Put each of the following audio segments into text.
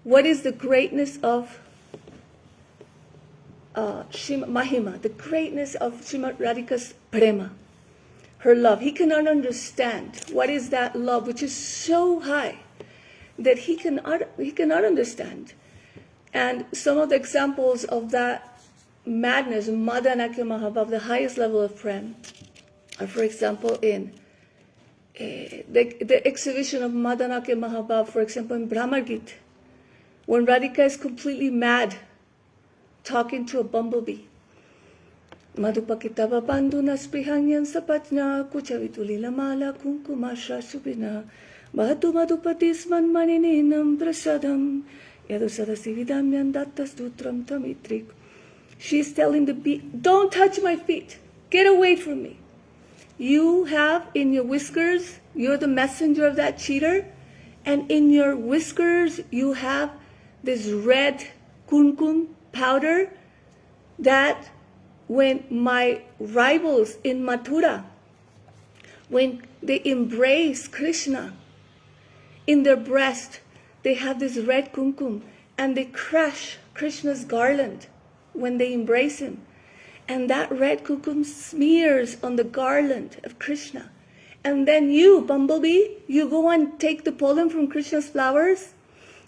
what is the greatness of Mahima, the greatness of Srimad Radhika's prema, her love. He cannot understand what is that love which is so high that he cannot understand. And some of the examples of that madness, Madanakya Mahabhav, the highest level of prem, are, for example, in the exhibition of Madanakya Mahabhav, for example, in Brahma Gita, when Radhika is completely mad, talking to a bumblebee. Madhupakitava banduna sprihangyan sapatna kuchavitulila mala kunkumasha subina bahatu madhupatisman manininam prasadam yadusadasividamyan dattastutram tamitrik. She's telling the bee, don't touch my feet. Get away from me. You have in your whiskers, you're the messenger of that cheater, and in your whiskers you have this red kumkum powder that when my rivals in Mathura, when they embrace Krishna, in their breast they have this red kumkum and they crush Krishna's garland when they embrace him. And that red kumkum smears on the garland of Krishna. And then you, bumblebee, you go and take the pollen from Krishna's flowers,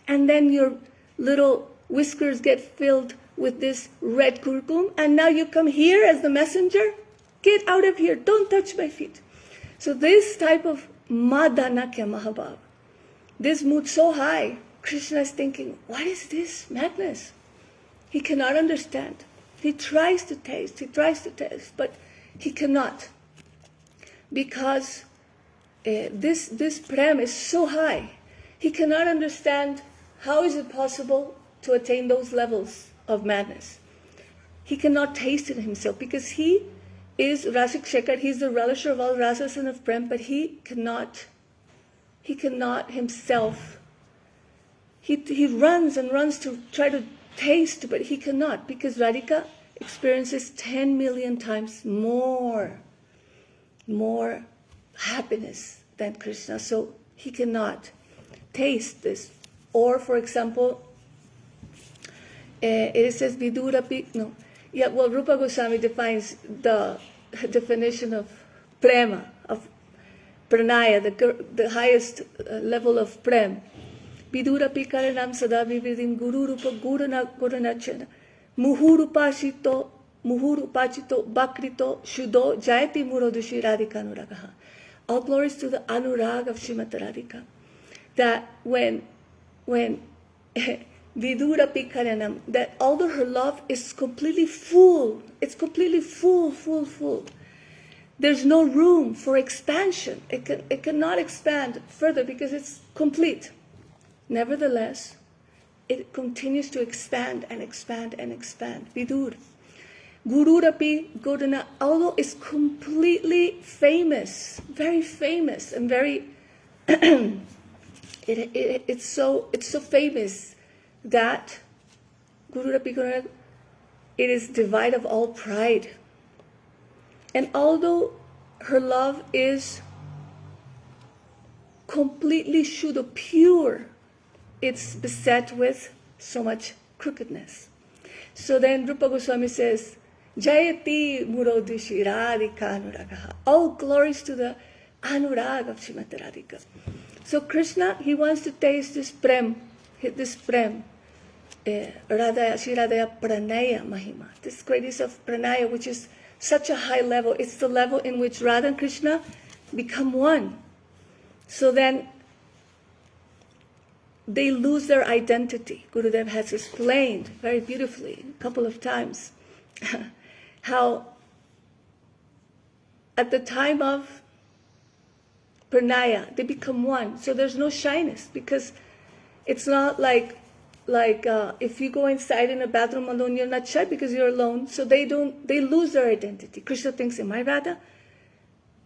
and then your little whiskers get filled with this red kumkum, and now you come here as the messenger? Get out of here, don't touch my feet. So this type of Madanakya Mahabhav, this mood so high, Krishna is thinking, what is this madness? He cannot understand. He tries to taste, but he cannot. Because this prem is so high, he cannot understand how is it possible to attain those levels of madness. He cannot taste it himself because he is Rasik Shekhar, he's the relisher of all rasas and of prem, but he cannot himself. He runs and runs to try to taste, but he cannot, because Radhika experiences 10 million times more happiness than Krishna, so he cannot taste this. Or, for example, it says Vidurapi, no. Yeah, well, Rupa Goswami defines the definition of prema, of pranaya, the highest level of prem. Vidurapi karanam sada vividim guru rupa guranachana muhurupachito bakrito shudo jayati murodushi radhika anuragaha. All glories to the anurag of Srimati Radhika. That when Vidurapi karanam, that although her love is completely full, it's completely full. There's no room for expansion. It cannot expand further because it's complete. Nevertheless, it continues to expand and expand and expand. Vidur. Gururapi Godana, although it's completely famous, very famous and very it's so famous that Gururapi Godana, it is devoid of all pride. And although her love is completely Shuddha, pure, it's beset with so much crookedness. So then Rupa Goswami says, Jayati Murodushi Radhika Anuragaha. All glories to the Anurag of Srimati Radhika. So Krishna, he wants to taste this prem, Radha, Shri Radha Pranaya Mahima, this greatness of Pranaya, which is such a high level. It's the level in which Radha and Krishna become one. So then they lose their identity. Gurudev has explained very beautifully a couple of times how at the time of pranaya they become one. So there's no shyness, because it's not like if you go inside in a bathroom alone, you're not shy because you're alone. So they lose their identity. Krishna thinks, am I Radha?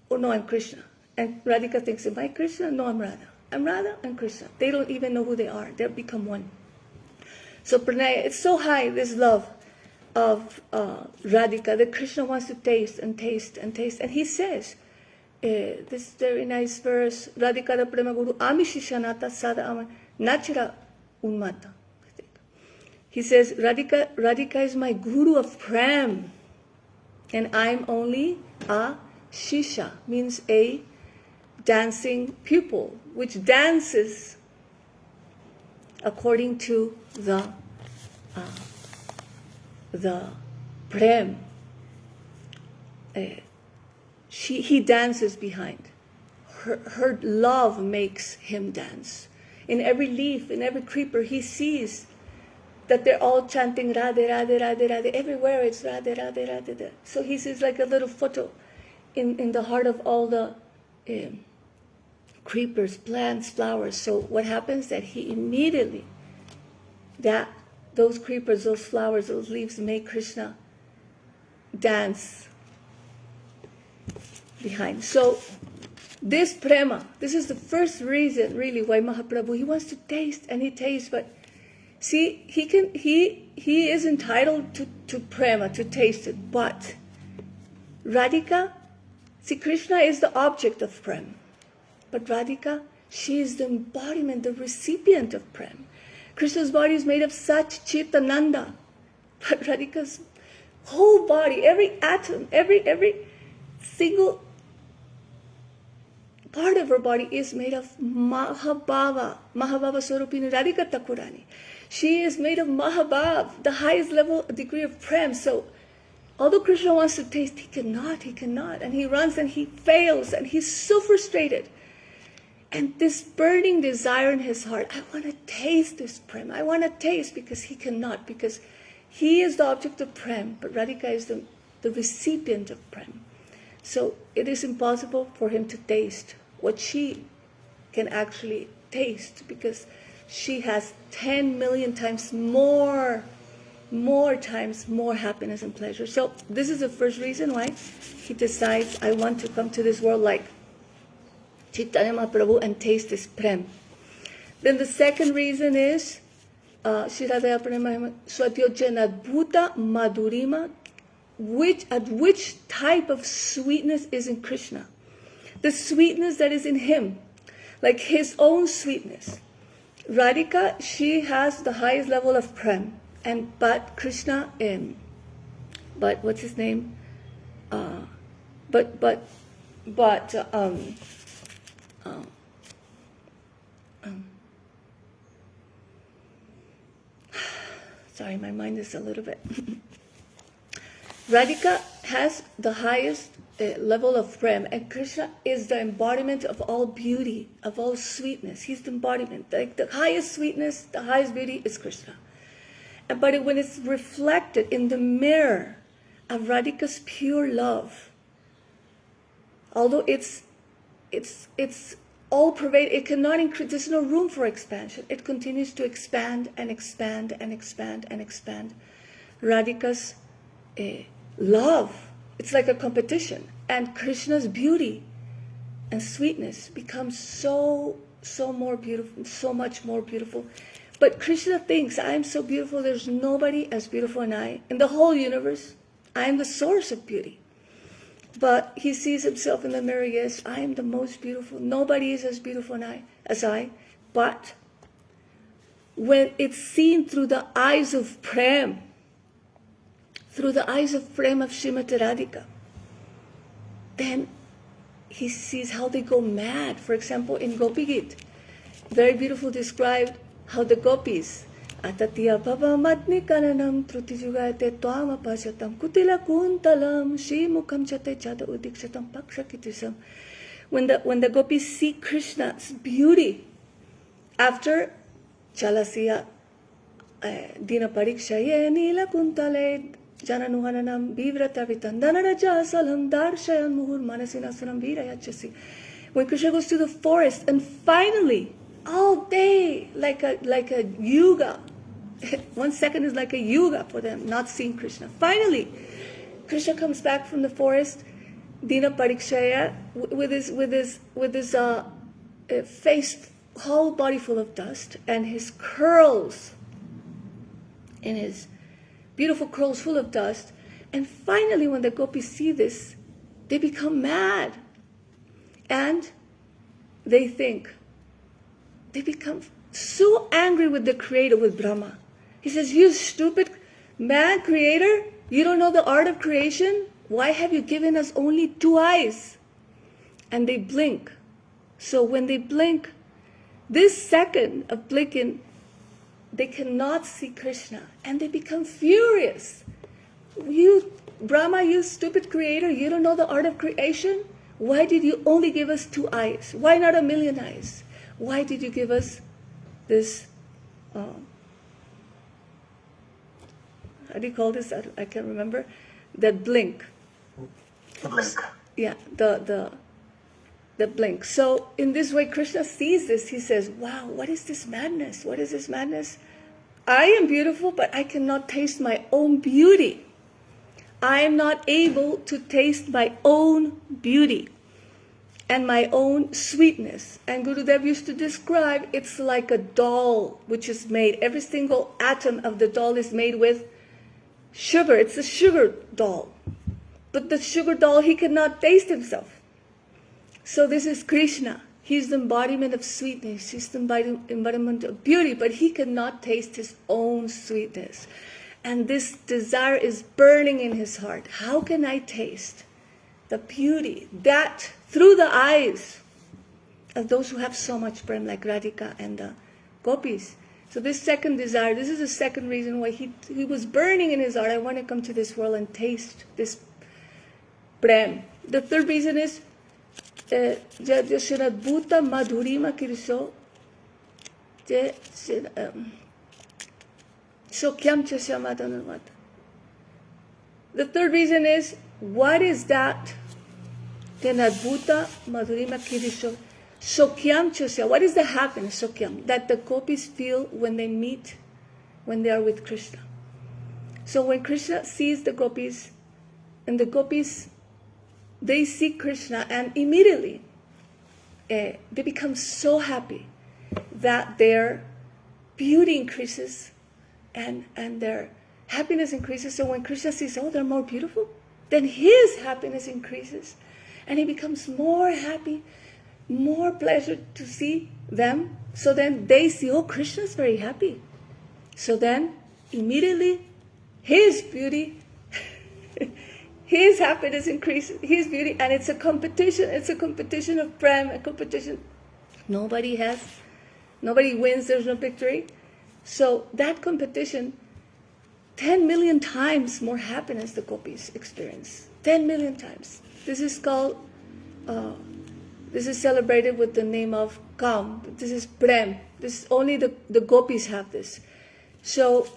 Oh no, I'm Krishna. And Radhika thinks, am I Krishna? No, I'm Radha. I'm Radha and Krishna. They don't even know who they are. They become one. So pranaya, it's so high, this love of Radhika, that Krishna wants to taste and taste and taste. And he says, this very nice verse, Radhika da prema guru ami shishanata sada ama nachira un mata, I think. He says, Radhika is my guru of prem, and I'm only a shisha, means a dancing pupil, which dances according to the prem. He dances behind. Her love makes him dance. In every leaf, in every creeper, he sees that they're all chanting Radhe, Radhe, Radhe, Radhe. Everywhere it's Radhe, Radhe, Radhe, Radhe. So he sees like a little photo in the heart of all the creepers, plants, flowers. So what happens that he immediately, those creepers, those flowers, those leaves make Krishna dance behind. So this prema, this is the first reason really why Mahaprabhu, he wants to taste, and he tastes, but see, he is entitled to prema, to taste it, but Radhika, see, Krishna is the object of prem, but Radhika, she is the embodiment, the recipient of prem. Krishna's body is made of such Chitananda, but Radhika's whole body, every atom, every single part of her body is made of Mahabhava Swarupini Radhika Thakurani. She is made of Mahabhav, the highest level degree of prem. So although Krishna wants to taste, he cannot. And he runs and he fails and he's so frustrated. And this burning desire in his heart, I want to taste this prem. I want to taste, because he cannot, because he is the object of prem, but Radhika is the recipient of prem. So it is impossible for him to taste what she can actually taste, because she has 10 million times more times more happiness and pleasure. So this is the first reason why he decides, I want to come to this world like Chaitanya Mahaprabhu and taste this prem. Then the second reason is Shiradaya Prema Swadyojanadbhuta Madhurima, which type of sweetness is in Krishna? The sweetness that is in him, like his own sweetness. Radhika, she has the highest level of prem, but Krishna, but what's his name? Sorry, my mind is a little bit. Radhika has the highest level of prem, and Krishna is the embodiment of all beauty, of all sweetness. He's the embodiment. Like the highest sweetness, the highest beauty is Krishna. But when it's reflected in the mirror of Radhika's pure love, although it's all pervade, it cannot increase. There's no room for expansion. It continues to expand and expand and expand and expand. Radhika's love, it's like a competition, and Krishna's beauty and sweetness becomes so more beautiful, so much more beautiful. But Krishna thinks, I am so beautiful, there's nobody as beautiful as I. In the whole universe, I am the source of beauty. But he sees himself in the mirror, yes, I am the most beautiful. Nobody is as beautiful as I. But when it's seen through the eyes of prem, through the eyes of prem of Srimati Radhika, then he sees how they go mad. For example, in Gopi Gita, very beautiful described how the gopis, Atatiya Bhava Madni Karanam Trutijugate Twama Pajatam Kutila Kuntalam Shri Mukham Chate Chada Udikshatam Pakshakitisam. When the gopis see Krishna's beauty after Chalasya Dina Parikshaye Nila Kuntale Jananuhananam Vivrata Vitandana Raja Salam Darshayan Muhur Manasinasanam Virayachasi. When Krishna goes to the forest and finally all day, like a yuga. 1 second is like a yuga for them, not seeing Krishna. Finally, Krishna comes back from the forest, Dina Parikshaya, with his face, whole body full of dust, and his curls, in his beautiful curls full of dust. And finally, when the gopis see this, they become mad, and they think, they become so angry with the creator, with Brahma. He says, you stupid man creator, you don't know the art of creation? Why have you given us only 2 eyes? And they blink. So when they blink, this second of blinking, they cannot see Krishna. And they become furious. You, Brahma, you stupid creator, you don't know the art of creation? Why did you only give us 2 eyes? Why not 1,000,000 eyes? Why did you give us this, how do you call this? I can't remember. That blink. Blink. Yeah, the blink. So in this way, Krishna sees this. He says, wow, what is this madness? What is this madness? I am beautiful, but I cannot taste my own beauty. I am not able to taste my own beauty and my own sweetness. And Gurudev used to describe it's like a doll which is made. Every single atom of the doll is made with sugar. It's a sugar doll. But the sugar doll, he cannot taste himself. So this is Krishna. He's the embodiment of sweetness. He's the embodiment of beauty, but he cannot taste his own sweetness. And this desire is burning in his heart. How can I taste the beauty that through the eyes of those who have so much prem, like Radhika and the gopis? So this second desire, this is the second reason why he was burning in his heart. I want to come to this world and taste this prem. The third reason is Bhuta Madhurima Kirso The third reason is, what is that? Tenadbhuta Madhurima Kirisho Sokyam Chasya. What is the happiness, Sokyam, that the gopis feel when they meet, when they are with Krishna? So when Krishna sees the gopis, and the gopis, they see Krishna, and immediately they become so happy that their beauty increases and their happiness increases. So when Krishna sees, oh, they're more beautiful, then his happiness increases. And he becomes more happy, more pleasure to see them. So then they see, oh, Krishna's very happy. So then immediately his beauty, his happiness increases, his beauty, and it's a competition. It's a competition of prem, a competition. Nobody wins, there's no victory. So that competition, 10 million times more happiness the gopis experience. 10 million times. This is called, this is celebrated with the name of Kam. This is Prem. This is only the gopis have this. So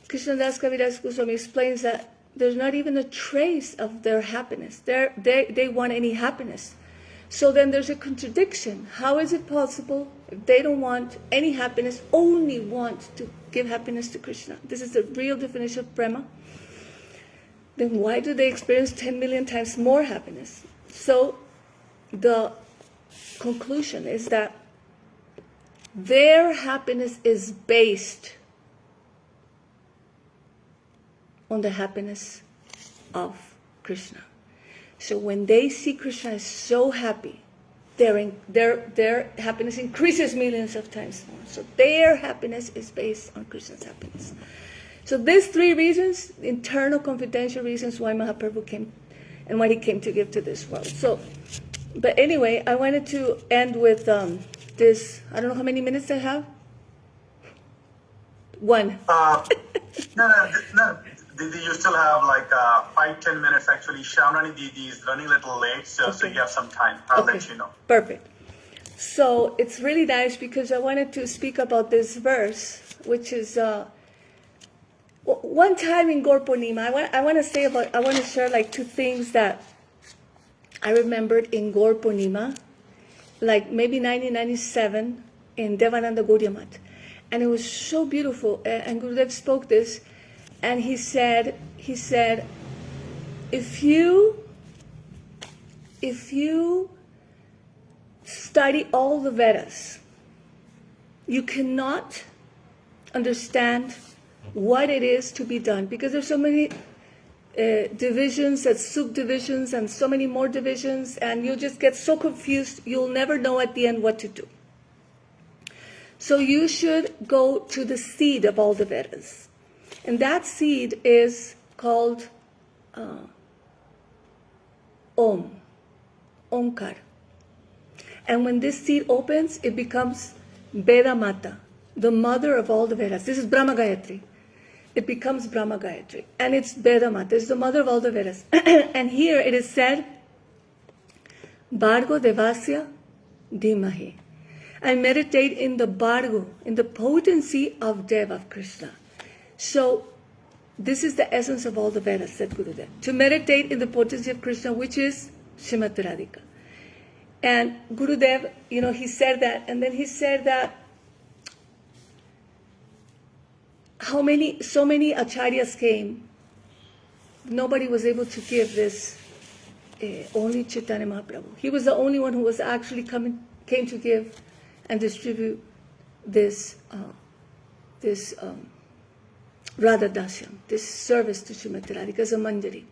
Krishnadas Kaviraj Goswami explains that there's not even a trace of their happiness. They want any happiness. So then there's a contradiction. How is it possible if they don't want any happiness, only want to give happiness to Krishna? This is the real definition of prema. Then why do they experience 10 million times more happiness? So the conclusion is that their happiness is based on the happiness of Krishna. So when they see Krishna is so happy, their happiness increases millions of times more. So their happiness is based on Krishna's happiness. So these 3 reasons, internal confidential reasons why Mahaprabhu came and what he came to give to this world. So, but anyway, I wanted to end with this. I don't know how many minutes I have. 1. No. Didi, you still have like 5-10 minutes actually. Shamrani Didi is running a little late, so you have some time. I'll let you know. Perfect. So it's really nice because I wanted to speak about this verse, which is one time in Gaur Purnima. I want to share like 2 things that I remembered in Gaur Purnima, like maybe 1997 in Devananda Gaudiya Math. And it was so beautiful. And Gurudev spoke this. And he said, if you study all the Vedas, you cannot understand what it is to be done, because there's so many divisions and subdivisions and so many more divisions, and you'll just get so confused, you'll never know at the end what to do. So you should go to the seed of all the Vedas. And that seed is called Om, Omkar. And when this seed opens, it becomes Veda Mata, the mother of all the Vedas. This is Brahma Gayatri. It becomes Brahma Gayatri. And it's Veda Mata, it's the mother of all the Vedas. And here it is said, Bhargo Devasya Dhimahi. I meditate in the Bhargo, in the potency of Dev, of Krishna. So, this is the essence of all the Vedas, said Gurudev. To meditate in the potency of Krishna, which is Srimati Radhika. And Gurudev, he said that, and then he said that so many acharyas came, nobody was able to give this, only Chaitanya Mahaprabhu. He was the only one who was actually came to give and distribute this Radha Dasyam, this service to Srimati Radhika as a Manjari.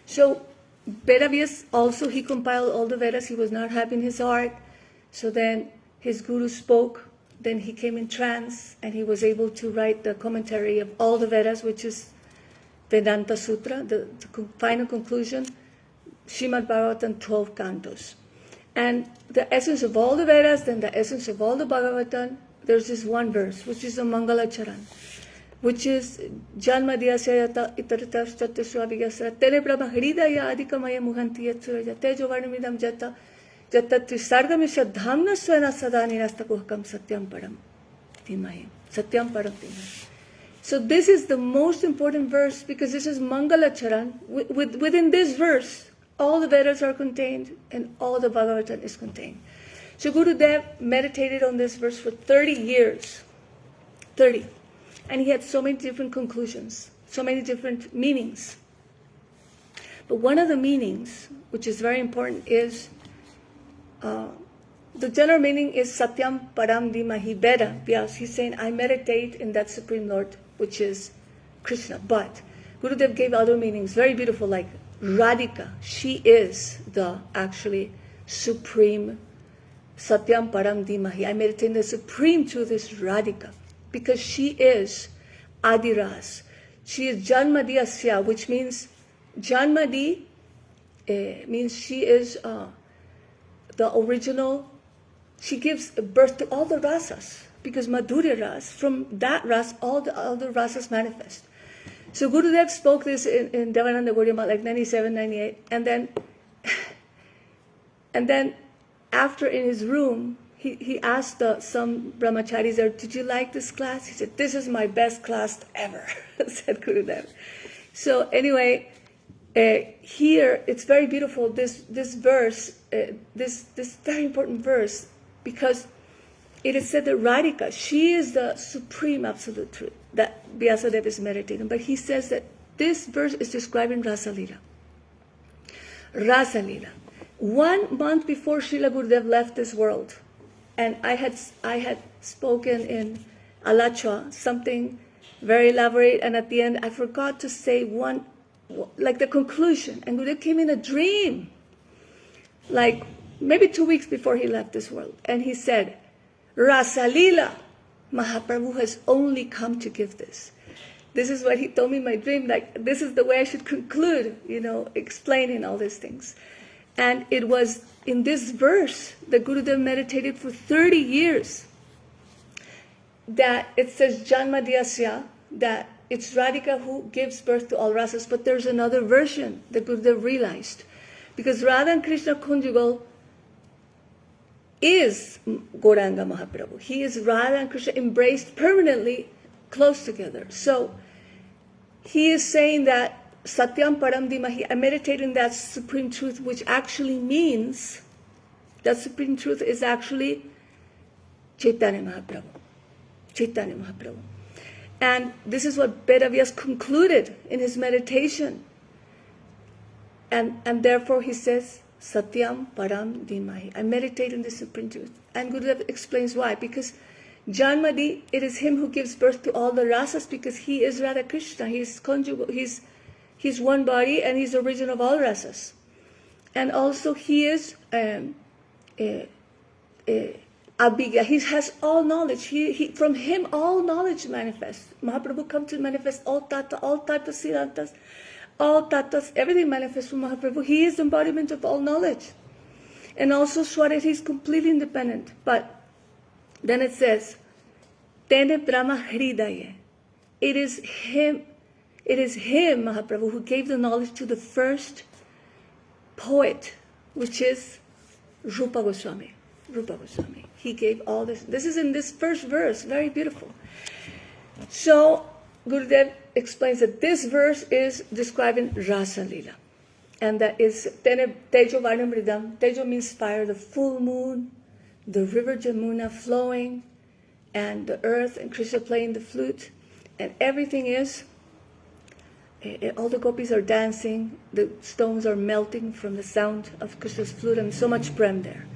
So, Vedavyas also, he compiled all the Vedas. He was not happy in his heart. So then his guru spoke. Then he came in trance and he was able to write the commentary of all the Vedas, which is Vedanta Sutra, the final conclusion, Srimad Bhagavatam, 12 cantos. And the essence of all the Vedas, then the essence of all the Bhagavatam, there's this one verse, which is the Mangala Charan, which is Janma Diyasayata Itaratastatya Swavigasra Tele Brahma Hridaya Adikamaya Muhanti Yatsuraja Tejo Varnamidam Jata Jatatri Sargamisha Dhamna Swena Sadani Rastakuhakam Satyam Param Dhimahi. Satyam Param Dhimahi. So this is the most important verse because this is Mangala Charan. Within this verse, all the Vedas are contained and all the Bhagavatam is contained. So Gurudev meditated on this verse for 30 years. 30. And he had so many different conclusions, so many different meanings. But one of the meanings, which is very important, is the general meaning is Satyam Param Dhimahi Veda. Yes, he's saying, I meditate in that Supreme Lord, which is Krishna. But Gurudev gave other meanings, very beautiful, like Radhika. She is the actually Supreme Satyam Param Dhimahi. I meditate in the Supreme Truth is Radhika. Because she is Adiras. She is Janmadi Asya, which means Janmadi means she is the original. She gives birth to all the rasas. Because Madhurya Ras, from that ras, all the other rasas manifest. So Gurudev spoke this in Devananda Gaudiya like 97, 98. And then after in his room, he asked some brahmacharis there, did you like this class? He said, this is my best class ever, said Gurudev. So anyway, here it's very beautiful, this verse, this very important verse, because it is said that Radhika, she is the supreme absolute truth that Vyasadeva is meditating. But he says that this verse is describing Rasalila. Rasalila. 1 month before Srila Gurudev left this world, and I had spoken in Alachua, something very elaborate, and at the end I forgot to say one, like the conclusion. And Gurudev came in a dream, like maybe 2 weeks before he left this world. And he said, Rasalila, Mahaprabhu has only come to give this. This is what he told me in my dream, like this is the way I should conclude, explaining all these things. And it was in this verse that Gurudev meditated for 30 years. That it says Janma Diyasya, that it's Radhika who gives birth to all rasas. But there's another version that Gurudev realized. Because Radha and Krishna conjugal is Gauranga Mahaprabhu. He is Radha and Krishna embraced permanently close together. So he is saying that Satyam Param Dhimahi, I meditate in that supreme truth, which actually means that supreme truth is actually Chaitanya Mahaprabhu. Chaitanya Mahaprabhu. And this is what Vedavyas concluded in his meditation. And therefore he says, Satyam Param Dhimahi. I meditate in the supreme truth. And Gurudev explains why. Because Janmadi, it is him who gives birth to all the rasas, because he is Radha Krishna. He is conjugal. He's one body and he's the origin of all rasas. And also he is Abhigya. He has all knowledge. From him, all knowledge manifests. Mahaprabhu comes to manifest all tattva siddhantas, all tattvas, everything manifests from Mahaprabhu. He is the embodiment of all knowledge. And also Swarit, he's completely independent. But then it says, Tene Brahma Hridaya. It is him, Mahaprabhu, who gave the knowledge to the first poet, which is Rupa Goswami. He gave all this. This is in this first verse, very beautiful. So Gurudev explains that this verse is describing Rasa Lila. And that is Tejo Varnamridam. Tejo means fire, the full moon, the river Jamuna flowing, and the earth, and Krishna playing the flute. And everything is, all the gopis are dancing, the stones are melting from the sound of Krishna's flute, and so much prem there.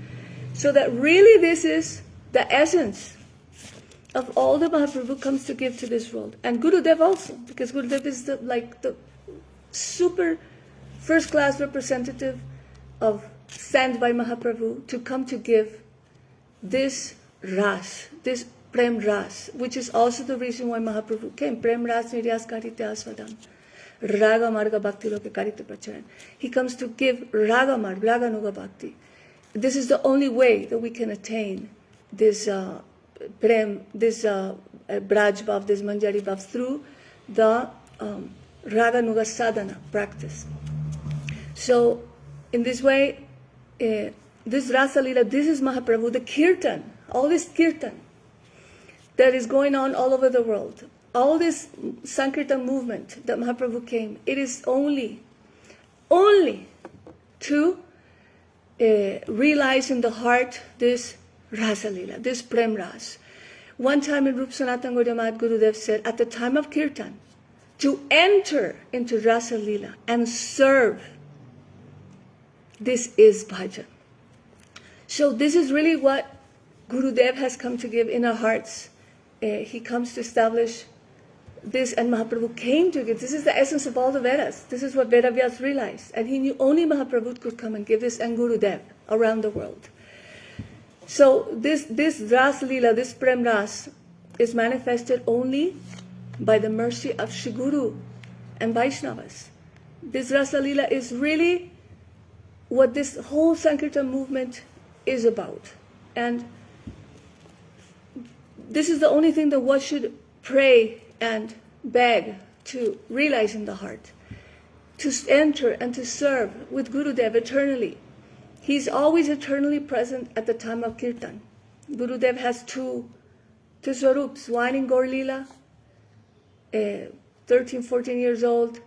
So that really this is the essence of all that Mahaprabhu comes to give to this world. And Gurudev also, because Gurudev is the super first-class representative of sent by Mahaprabhu to come to give this ras, this prem ras, which is also the reason why Mahaprabhu came. Prem ras niryas karite asvadam, raga marga bhakti loke karite pracharan. He comes to give raga marga, raga nuga bhakti. This is the only way that we can attain this prem, this braj bhav, this manjari bhav, through the raga nuga sadhana practice. So, in this way, this Rasa Lila, this is Mahaprabhu, the kirtan, all this kirtan that is going on all over the world, all this Sankirtan movement that Mahaprabhu came, it is only to realize in the heart this Rasa Lila, this Prem Ras. One time in Rup Sanatan Gaudiya Math, Gurudev said, at the time of kirtan, to enter into Rasa Lila and serve, this is bhajan. So this is really what Gurudev has come to give in our hearts. He comes to establish this, and Mahaprabhu came to give. This is the essence of all the Vedas. This is what Vedavyas realized. And he knew only Mahaprabhu could come and give this, and Gurudev around the world. So this Ras Lila, this Prem Ras, is manifested only by the mercy of Shri Guru and Vaishnavas. This Rasa Lila is really what this whole Sankirtan movement is about. And this is the only thing that one should pray and beg to realize in the heart. To enter and to serve with Gurudev eternally. He's always eternally present at the time of Kirtan. Gurudev has two swarups, one in Gaur Lila, 13, 14 years old,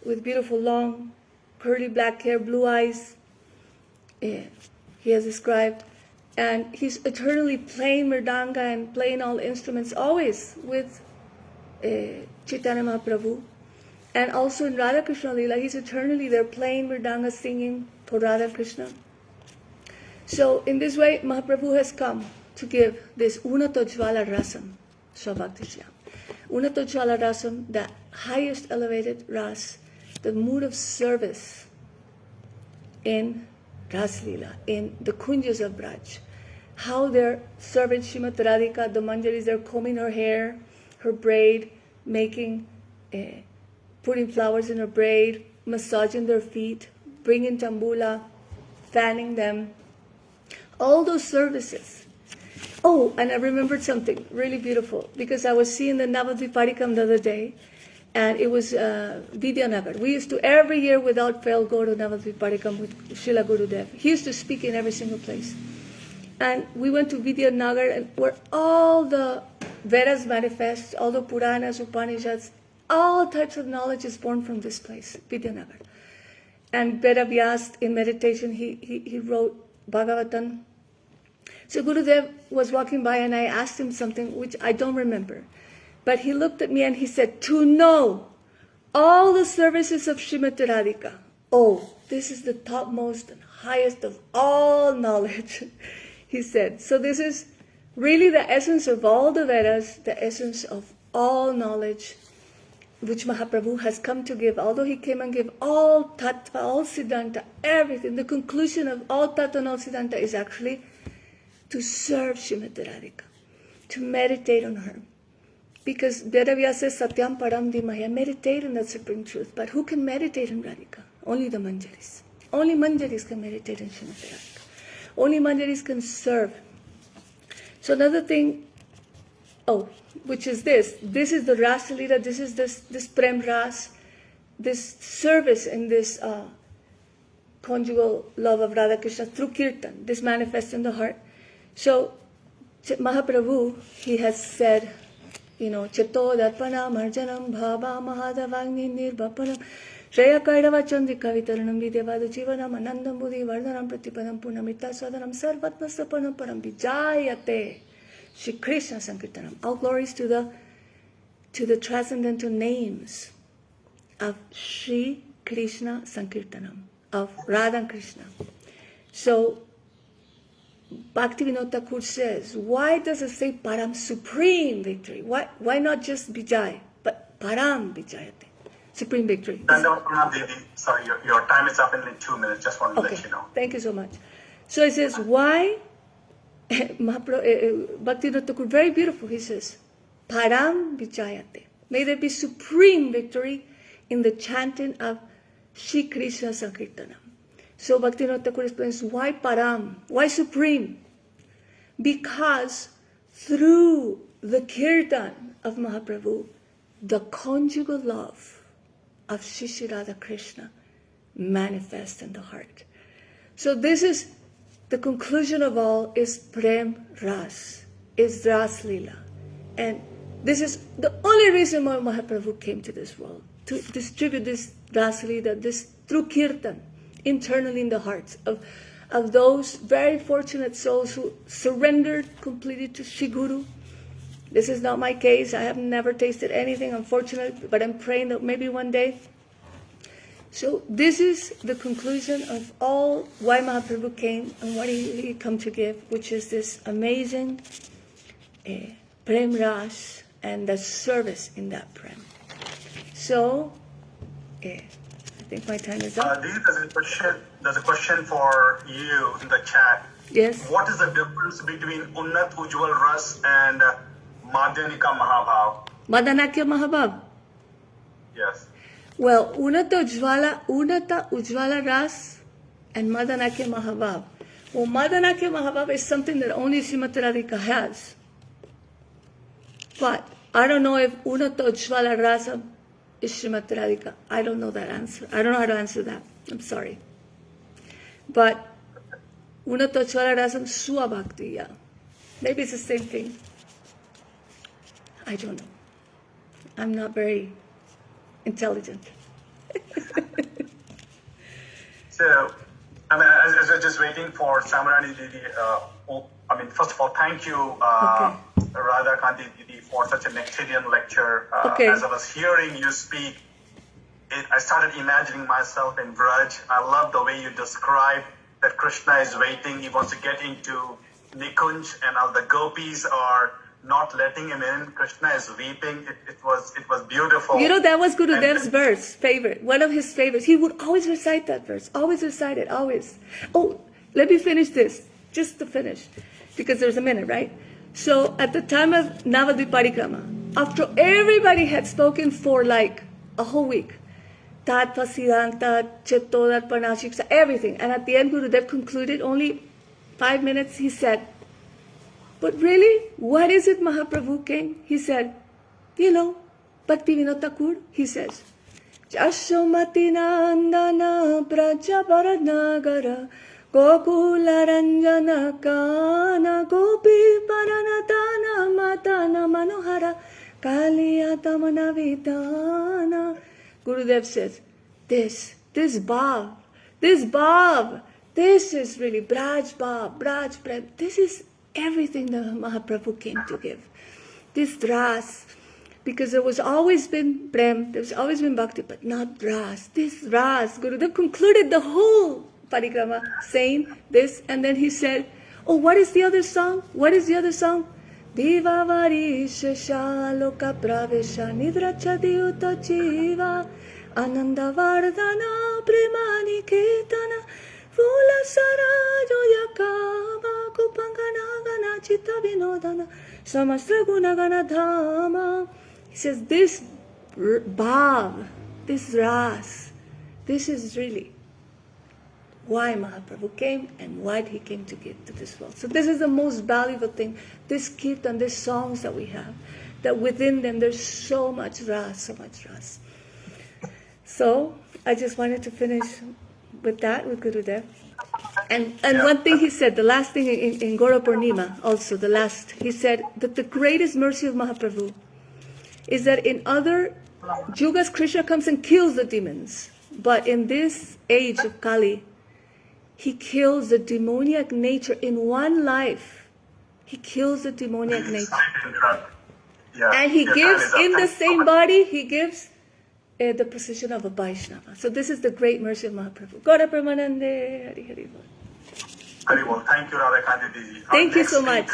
with beautiful long, curly black hair, blue eyes. He has described, and he's eternally playing mridanga and playing all instruments, always with Chaitanya Mahaprabhu. And also in Radha Krishna Lila, he's eternally there playing mridanga, singing for Radha Krishna. So in this way, Mahaprabhu has come to give this Unatojvala Rasam, Swabhaktishyam. Unatojvala Rasam, the highest elevated ras, the mood of service in Ras Lila, in the Kunjas of Braj. How their servant Srimati Radhika, the Manjaris, they're combing her hair, her braid, making, putting flowers in her braid, massaging their feet, bringing tambula, fanning them. All those services. Oh, and I remembered something really beautiful, because I was seeing the Navadviparikam the other day, and it was Vidyanagar. We used to every year without fail go to Navadviparikam with Srila Gurudev. He used to speak in every single place. And we went to Vidyanagar, and where all the Vedas manifest, all the Puranas, Upanishads, all types of knowledge is born from this place, Vidyanagar. And Vedavyas, in meditation, he wrote Bhagavatam. So Gurudev was walking by, and I asked him something which I don't remember. But he looked at me and he said, to know all the services of Srimati Radhika, oh, this is the topmost and highest of all knowledge, he said. So this is really the essence of all the Vedas, the essence of all knowledge, which Mahaprabhu has come to give. Although he came and gave all tattva, all siddhanta, everything, the conclusion of all tattva and all siddhanta is actually to serve Srimati Radhika, to meditate on her. Because Vedavya says Satyam Param Dhimaya, meditate on that supreme truth. But who can meditate on Radhika? Only the Manjaris. Only Manjaris can meditate on Srimati Radhika. Only Manjaris can serve. So another thing, which is this. This is the Rasa Leela, this is this Prem Ras, this service in this conjugal love of Radha Krishna through Kirtan. This manifests in the heart. So Mahaprabhu, he has said, Cheto Darpana Marjanam Bhava Mahadavagni Nirvapanam Shreya Kairava Chandika Vitaranam Videvadu Jivanam Anandam Buddhi Vardhanam Pratipadam Punamita Sadanam Sarvatma Sapanam Param Vijayate Shri Krishna Sankirtanam. All glories to the transcendental names of Shri Krishna Sankirtanam, of Radha and Krishna. So Bhaktivinoda Thakur says, why does it say Param, supreme victory? Why not just Vijay, but Param Vijayate, supreme victory? Sorry, your time is up in 2 minutes. Just want to let you know. Thank you so much. So it says, why? Bhaktivinoda Thakur, very beautiful. He says, Param Vijayate. May there be supreme victory in the chanting of Shri Krishna Sankirtanam. So Bhaktivinoda Thakur explains, why Param? Why supreme? Because through the Kirtan of Mahaprabhu, the conjugal love of Shri Radha Krishna manifests in the heart. So this is the conclusion of all, is Prem Ras, is Ras Leela. And this is the only reason why Mahaprabhu came to this world, to distribute this Ras Leela, this through Kirtan, internally in the hearts of those very fortunate souls who surrendered completely to Shri Guru. This is not my case. I have never tasted anything, unfortunately, but I'm praying that maybe one day. So this is the conclusion of all why Mahaprabhu came and what he come to give, which is this amazing Prem Ras and the service in that Prem. So, I think my time is up. There's a question for you in the chat. Yes. What is the difference between Unnat Ujjwal Ras and Madhyanika Mahabhav? Madhanakya Mahabhav. Yes. Well, Unata Ujjwala Ras and Madhanakya Mahabhav. Well, Madhanakya Mahabhav is something that only Srimati Radhika has. But I don't know if Unata Ujjwala Rasa is Srimati Radhika. I don't know that answer. I don't know how to answer that. I'm sorry. But Unata Ujjwala Rasam Sua Bhakti, yeah. Maybe it's the same thing. I don't know. I'm not very intelligent. So, as we're just waiting for Samarani Didi, first of all, thank you, Radha Kanti Didi, for such a nectarian lecture. As I was hearing you speak, I started imagining myself in Braj. I love the way you describe that Krishna is waiting. He wants to get into Nikunj, and all the gopis are not letting him in. Krishna is weeping. It was beautiful. That was Gurudev's favorite. One of his favorites. He would always recite that verse. Always recite it. Always. Oh, let me finish this. Just to finish. Because there's a minute, right? So at the time of Navadvip Parikrama, after everybody had spoken for like a whole week, Tattva, Siddhanta, Cheto, Darpana, Shiksha, everything. And at the end, Gurudev concluded, only 5 minutes, he said, but really, what is it Mahaprabhu came? He said, Bhaktivinoda Thakur, he says, Jasomati Nandana Prajaparanagara Gokula Ranjana Kana Gopi Paranatana Matana Manohara Kaliyata Manavidana. Gurudev says, this bhav, this is really Braj Bhav, Braj Prem, this is everything that Mahaprabhu came to give. This Ras, because there was always been Prem, there's always been Bhakti, but not Ras. This Ras, Gurudev concluded the whole parikrama saying this, and then he said, what is the other song? What is the other song? Divavari Shesha Loka Pravesha Nidracha Diuta Jiva Ananda Vardhana Premani Ketana Vula Sarajo Yakama Gopangana Gana Chitta Vinodana Samastra Gunagana Dhama. He says this bhav, this ras, this is really why Mahaprabhu came and what he came to give to this world. So this is the most valuable thing, this kirtan, these songs that we have, that within them there's so much ras, so much ras. So I just wanted to finish with that, with Gurudev. And one thing he said, the last thing in Gora Purnima also, the last, he said that the greatest mercy of Mahaprabhu is that in other Yugas, Krishna comes and kills the demons. But in this age of Kali, he kills the demoniac nature in one life. He kills the demoniac nature. Yeah. And he gives, in the same body, he gives the position of a Vaishnava. So this is the great mercy of Mahaprabhu. Gaura Pramanande, Hari Hari Bol. Very well. Thank you, Radha Kanti Didi. Thank you so much.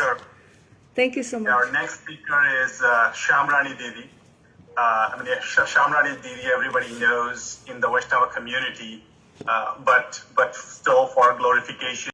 Thank you so much. Our next speaker is Shamrani Didi. Shamrani Didi, everybody knows in the Vaishnava community, but still for glorification.